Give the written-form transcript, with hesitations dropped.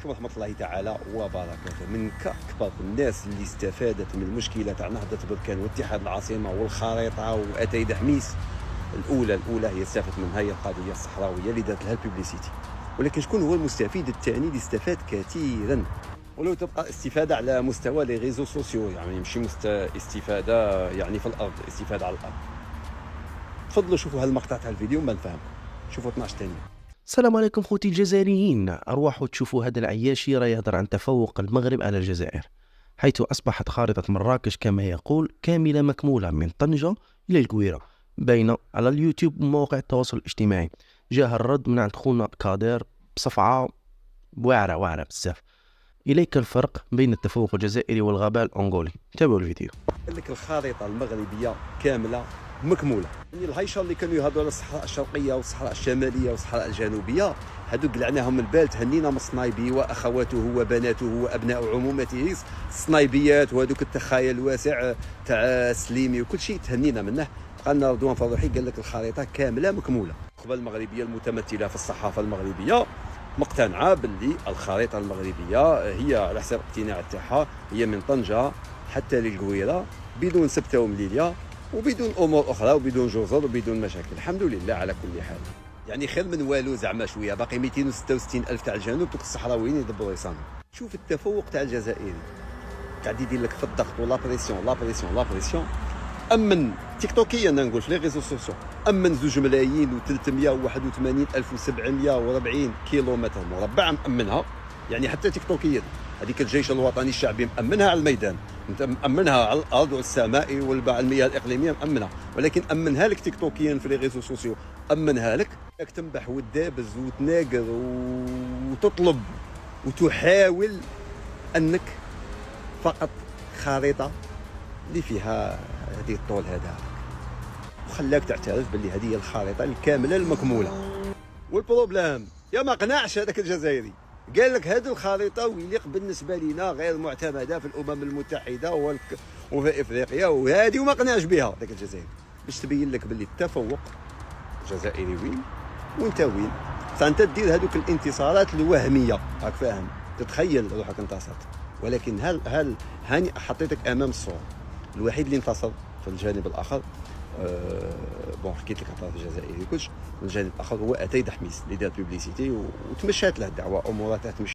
عليكم ورحمة الله تعالى وبركاته. من أكبر الناس اللي استفادت من المشكلة تاع نهضة بركان واتحاد العاصمة والخريطة وأتاي دحميس، الأولى هي استفادت منها هي القضية الصحراوية اللي دارت لها الببليسيتي. ولكن شكون هو المستفيد الثاني اللي استفاد كثيرا؟ ولو تبقى استفادة على مستوى لي ريزو سوسيو، يعني ماشي استفادة يعني في الأرض، استفادة على الأرض. تفضلوا شوفوا هالمقطع تاع الفيديو ما نفهم، شوفوا 12 ثانية. السلام عليكم خوتي الجزائريين. أرواحوا تشوفوا هذا العياشي راه يهضر عن تفوق المغرب على الجزائر، حيث أصبحت خارطة مراكش كما يقول كاملة مكمولة من طنجة إلى القويرة، باينة على اليوتيوب ومواقع التواصل الاجتماعي. جاء الرد من عند خونا كادر بصفعة واعرة بزاف. إليك الفرق بين التفوق الجزائري والغباء الأنغولي. تابعوا الفيديو. قال لك الخريطة المغربية كاملة مكمولة. يعني الهيشة اللي كانوا يهضروا على الصحراء الشرقية والصحراء الشمالية والصحراء الجنوبية، هذوك قلعناهم البال، تهنينا من الصنايبي واخواته وبناته وابناء عمومته الصنايبيات، وهذوك التخيل الواسع تاع السليمي وكل شيء تهنينا منه. بقى لنا رضوان فضوحي قال لك الخريطة كاملة مكمولة. النخبة المغربية المتمثلة في الصحافة المغربية مقتنعة باللي الخريطة المغربية هي على حسب الاقتناع تاعها هي من طنجة حتى للقويرة بدون سبتة ومليلية وبدون امور اخرى وبدون جزر وبدون مشاكل. الحمد لله على كل حال، يعني خير من والو زعما شويه. باقي 266 الف تاع الجنوب دوك الصحراويين يدبروا يصانوا. شوف التفوق تاع الجزائري قاعد يدير لك في الضغط ولا بريسيون. امن تيك توكيا نقول في لي ريزو سوسيو، امن 2,381,740 كيلومتر مربع مأمنها. يعني حتى تيك توكيا هذيك الجيش الوطني الشعبي مأمنها على الميدان، مأمنها على الارض والسماء والباع المياه الاقليميه مأمنها، ولكن امنها لك تيك توكيا في لي ريزو سوسيو، امنها لك انك تنبح وتدابز وتناقر وتطلب وتحاول انك فقط خريطه اللي فيها هذه الطول هذا، وخلاك تعترف باللي هذه هي الخريطه الكامله المكموله. والبروبلام يا ما قنعش هذاك الجزائري، قال لك هذه الخريطه ويليق بالنسبه لنا غير معتمده في الامم المتحده وفي افريقيا وهذه، وما قنعش بها ذاك الجزائري، باش تبين لك باللي التفوق الجزائري وين وانت وين. فانت تدير هذوك الانتصارات الوهميه، راك فاهم، تتخيل روحك انتصرت، ولكن هل هاني حطيتك امام الصوره. الوحيد اللي انتصر في الجانب الاخر بون حكيت لك الطرف الجزائري كلش، والجانب الاخر هو اتاي دحميس اللي دار بوبليسيتي وتمشات له الدعوه اموراتها تمشي.